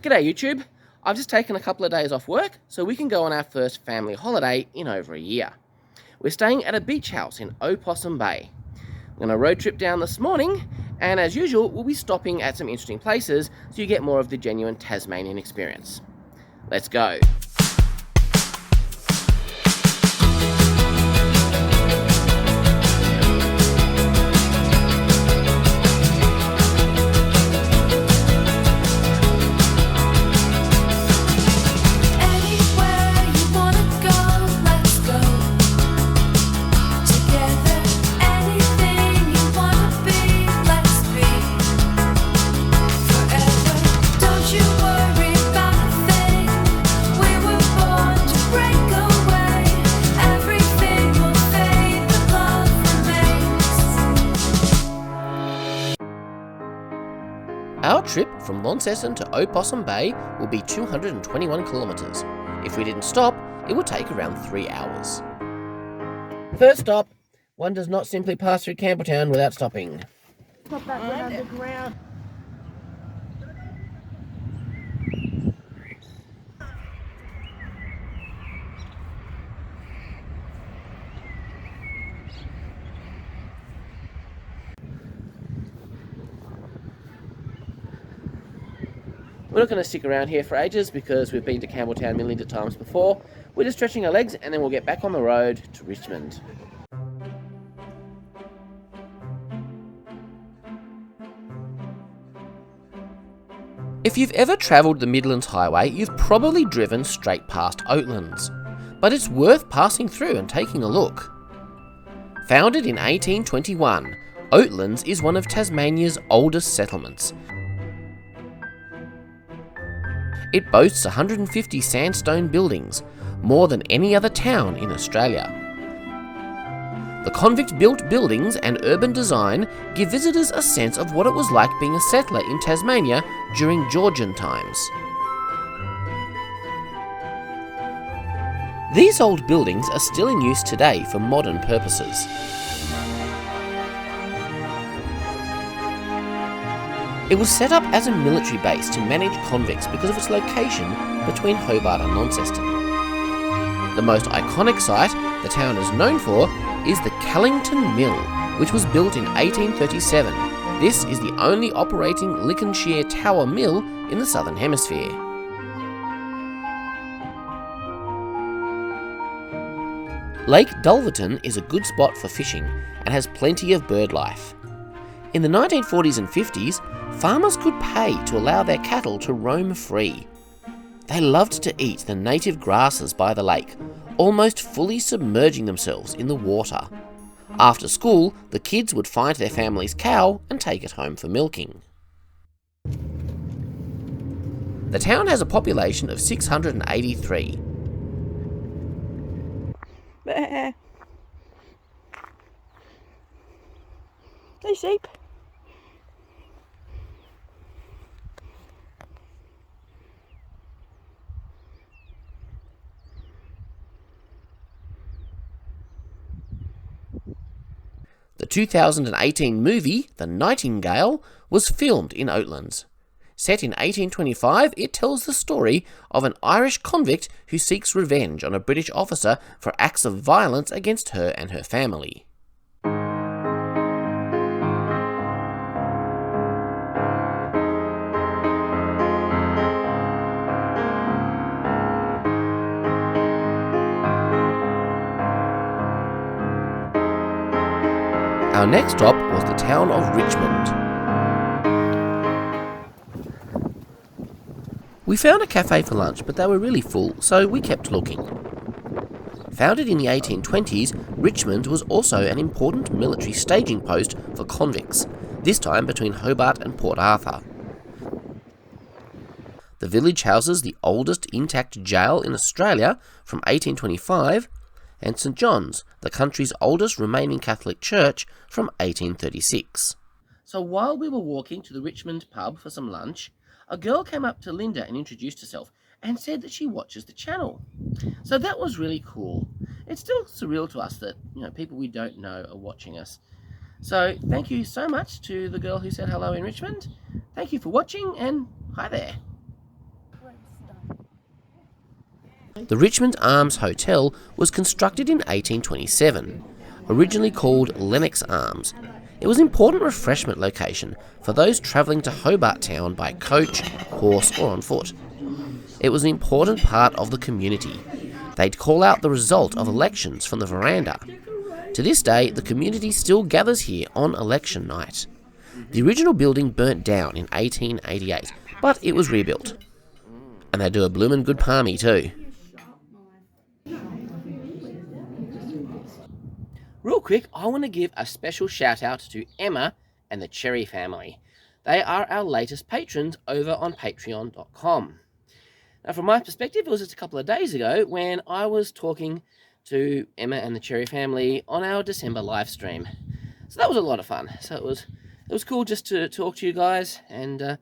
G'day YouTube. I've just taken a couple of days off work so we can go on our first family holiday in over a year. We're staying at a beach house in Opossum Bay. We're going to road trip down this morning, and as usual we'll be stopping at some interesting places so you get more of the genuine Tasmanian experience. Let's go. Our trip from Launceston to Opossum Bay will be 221 kilometres. If we didn't stop, it would take around 3 hours. First stop, one does not simply pass through Campbelltown without stopping. Pop that one underground. We're not going to stick around here for ages because we've been to Campbelltown millions of times before. We're just stretching our legs and then we'll get back on the road to Richmond. If you've ever travelled the Midlands Highway, you've probably driven straight past Oatlands. But it's worth passing through and taking a look. Founded in 1821, Oatlands is one of Tasmania's oldest settlements. It boasts 150 sandstone buildings, more than any other town in Australia. The convict-built buildings and urban design give visitors a sense of what it was like being a settler in Tasmania during Georgian times. These old buildings are still in use today for modern purposes. It was set up as a military base to manage convicts because of its location between Hobart and Launceston. The most iconic site the town is known for is the Callington Mill, which was built in 1837. This is the only operating Lincolnshire Tower mill in the Southern Hemisphere. Lake Dulverton is a good spot for fishing and has plenty of bird life. In the 1940s and 50s, farmers could pay to allow their cattle to roam free. They loved to eat the native grasses by the lake, almost fully submerging themselves in the water. After school, the kids would find their family's cow and take it home for milking. The town has a population of 683. Hey, sheep. The 2018 movie, The Nightingale, was filmed in Oatlands. Set in 1825, it tells the story of an Irish convict who seeks revenge on a British officer for acts of violence against her and her family. Our next stop was the town of Richmond. We found a cafe for lunch, but they were really full, so we kept looking. Founded in the 1820s, Richmond was also an important military staging post for convicts, this time between Hobart and Port Arthur. The village houses the oldest intact jail in Australia from 1825, and St John's, the country's oldest remaining Catholic church, from 1836. So while we were walking to the Richmond pub for some lunch, a girl came up to Linda and introduced herself and said that she watches the channel. So that was really cool. It's still surreal to us that, people we don't know are watching us. So thank you so much to the girl who said hello in Richmond. Thank you for watching, and hi there. The Richmond Arms Hotel was constructed in 1827, originally called Lennox Arms. It was an important refreshment location for those travelling to Hobart Town by coach, horse or on foot. It was an important part of the community. They'd call out the result of elections from the veranda. To this day, the community still gathers here on election night. The original building burnt down in 1888, but it was rebuilt. And they do a bloomin' good palmy too. Real quick, I want to give a special shout out to Emma and the Cherry family. They are our latest patrons over on patreon.com. Now, from my perspective, it was just a couple of days ago when I was talking to Emma and the Cherry family on our December live stream. So that was a lot of fun. So it was cool just to talk to you guys and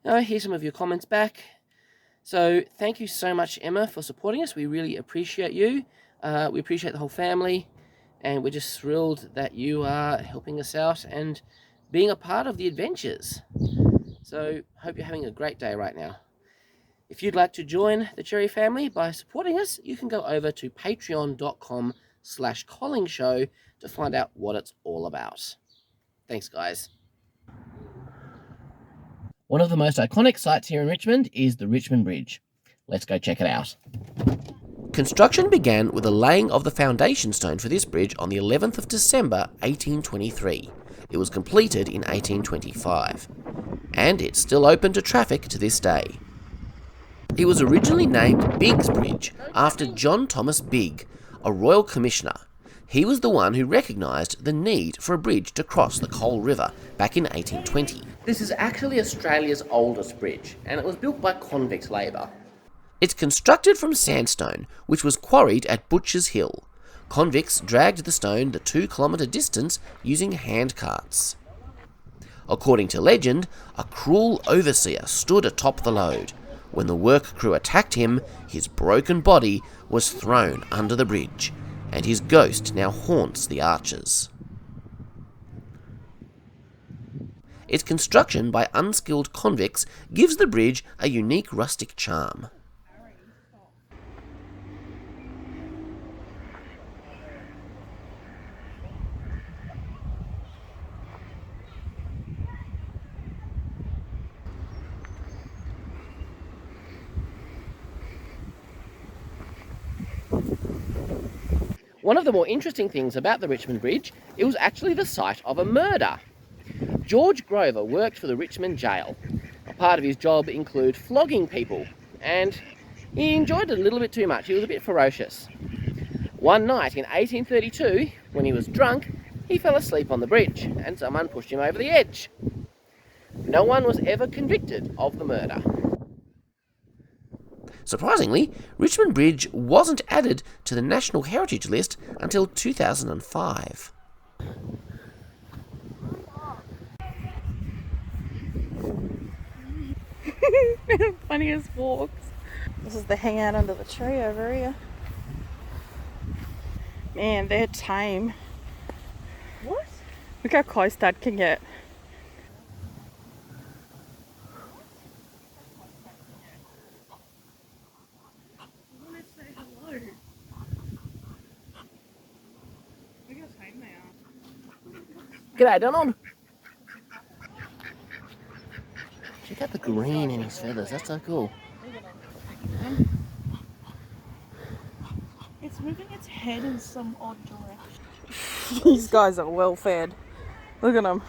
hear some of your comments back. So thank you so much, Emma, for supporting us. We really appreciate you. We appreciate the whole family, and we're just thrilled that you are helping us out and being a part of the adventures. So hope you're having a great day right now. If you'd like to join the Cherry family by supporting us, you can go over to patreon.com/collingshow to find out what it's all about. Thanks, guys. One of the most iconic sites here in Richmond is the Richmond Bridge. Let's go check it out. Construction began with the laying of the foundation stone for this bridge on the 11th of December 1823. It was completed in 1825, and it's still open to traffic to this day. It was originally named Biggs Bridge after John Thomas Bigg, a royal commissioner. He was the one who recognised the need for a bridge to cross the Coal River back in 1820. This is actually Australia's oldest bridge, and it was built by convict labour. It's constructed from sandstone, which was quarried at Butcher's Hill. Convicts dragged the stone the 2-kilometre distance using hand carts. According to legend, a cruel overseer stood atop the load. When the work crew attacked him, his broken body was thrown under the bridge, and his ghost now haunts the arches. Its construction by unskilled convicts gives the bridge a unique rustic charm. One of the more interesting things about the Richmond Bridge, it was actually the site of a murder. George Grover worked for the Richmond jail. A part of his job included flogging people, and he enjoyed it a little bit too much. He was a bit ferocious. One night in 1832, when he was drunk, he fell asleep on the bridge, and someone pushed him over the edge. No one was ever convicted of the murder. Surprisingly, Richmond Bridge wasn't added to the National Heritage List until 2005. Funniest walks. This is the hangout under the tree over here. Man, they're tame. What? Look how close Dad can get. G'day, Donald. Check out the green in his feathers. That's so cool. It's moving its head in some odd direction. These guys are well fed. Look at them.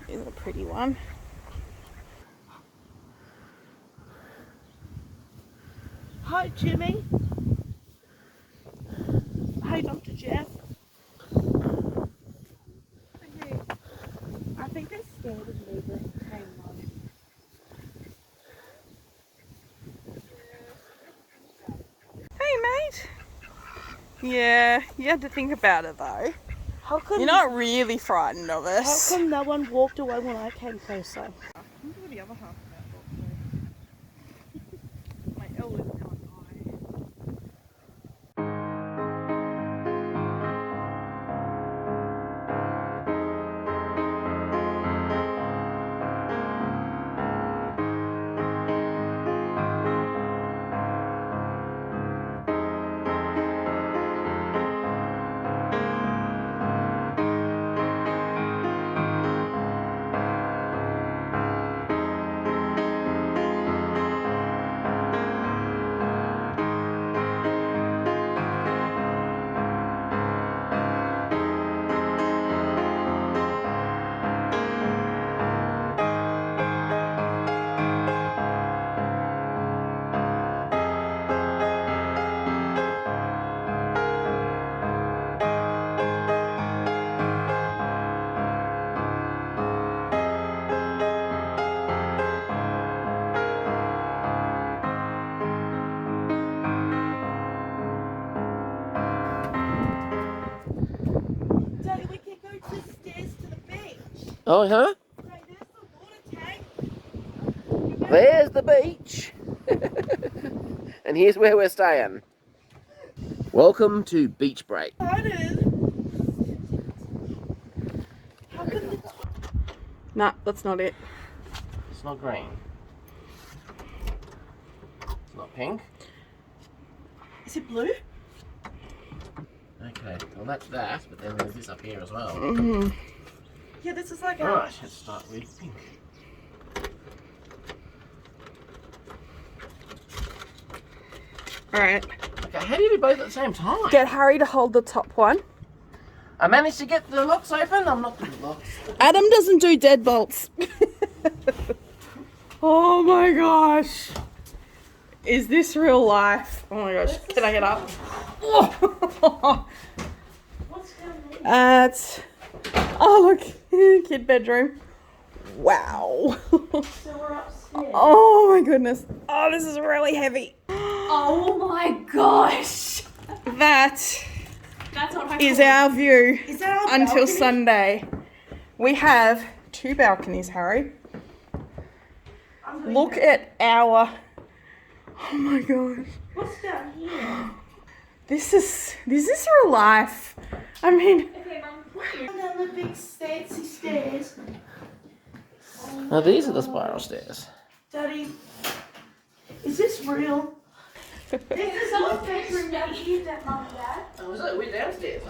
Here's a pretty one. Hi, Jimmy. Hi, Dr. Jeff. I think they're scared of me, but hang on. Hey, mate. Yeah, you had to think about it though. How come? You're not really frightened of How us. come no one walked away when I came closer? I wonder what the other half of that looks like. My L is now an I. Oh, huh? Right, there's the water tank. There's the beach. And here's where we're staying. Welcome to Beach Break. Nah, that's not it. It's not green. It's not pink. Is it blue? Okay, well that's that, but then there's this up here as well. Yeah, this is like a... Right, let's start with pink. Alright. Okay, how do you do both at the same time? Get Harry to hold the top one. I managed to get the locks open. I'm not good at locks. Adam doesn't do deadbolts. Oh my gosh. Is this real life? Oh my gosh. Can I get up? What's down there? It's... Oh look. Kid bedroom. Wow. So we're upstairs. Oh my goodness. Oh, this is really heavy. Oh my gosh. That That's what I is call our view Is that our until balcony? Sunday. We have 2 balconies, Harry. Look at our... Oh my gosh. What's down here? This is real life. I mean, Okay, Mum. Down the big fancy stairs. Now these are the spiral stairs. Daddy, is this real? This is our bedroom down here, that Mum and Dad. Oh, is it? We're downstairs.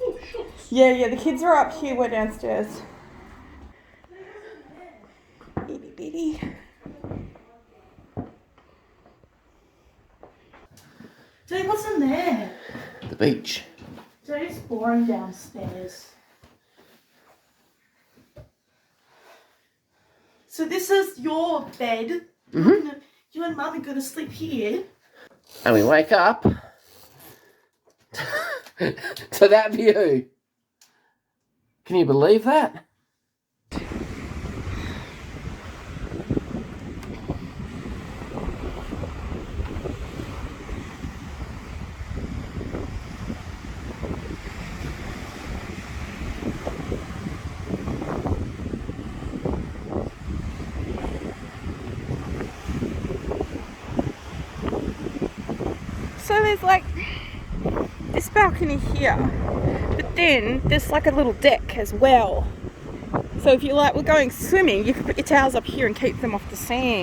Oh, sure. yeah, the kids are up here, we're downstairs. Itty bitty. Daddy, what's in there? The beach. Daddy, it's boring downstairs. So this is your bed. Mm-hmm. You and Mum are gonna sleep here. And we wake up to that view. Can you believe that? So there's like this balcony here, but then there's like a little deck as well. So if you like, we're going swimming, you can put your towels up here and keep them off the sand.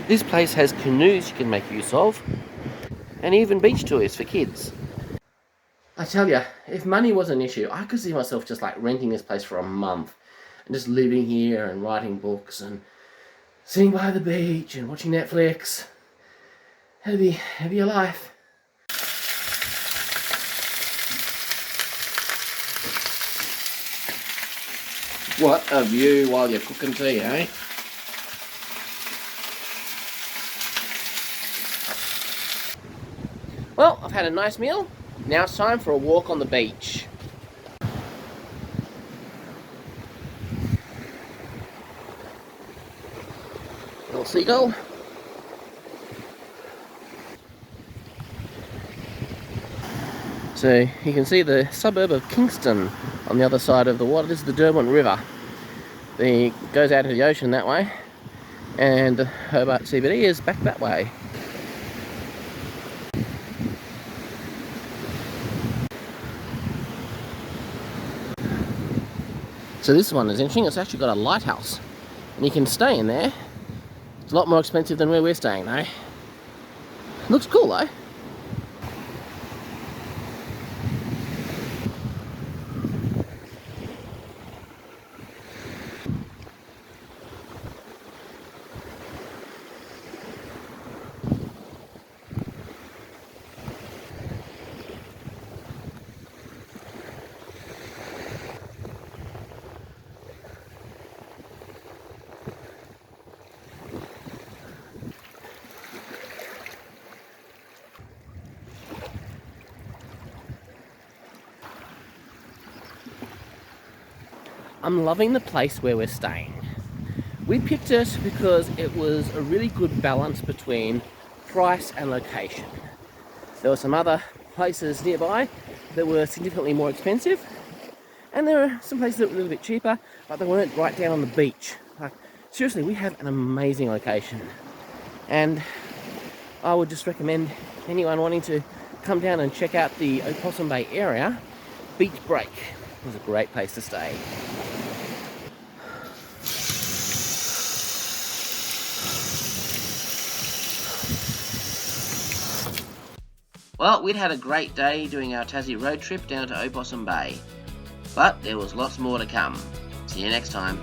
This place has canoes you can make use of, and even beach toys for kids. I tell you, if money was an issue, I could see myself just like renting this place for a month and just living here and writing books and sitting by the beach and watching Netflix. That'd be a life. What a view while you're cooking tea, eh? Well, I've had a nice meal. Now it's time for a walk on the beach. Little seagull. So you can see the suburb of Kingston on the other side of the water. This is the Derwent River. It goes out to the ocean that way, and Hobart CBD is back that way. So this one is interesting. It's actually got a lighthouse, and you can stay in there. It's a lot more expensive than where we're staying though. Looks cool though. I'm loving the place where we're staying. We picked it because it was a really good balance between price and location. There were some other places nearby that were significantly more expensive, and there were some places that were a little bit cheaper, but they weren't right down on the beach. Like, seriously, we have an amazing location, and I would just recommend anyone wanting to come down and check out the Opossum Bay area. Beach Break was a great place to stay. Well, we'd had a great day doing our Tassie road trip down to Opossum Bay, but there was lots more to come. See you next time.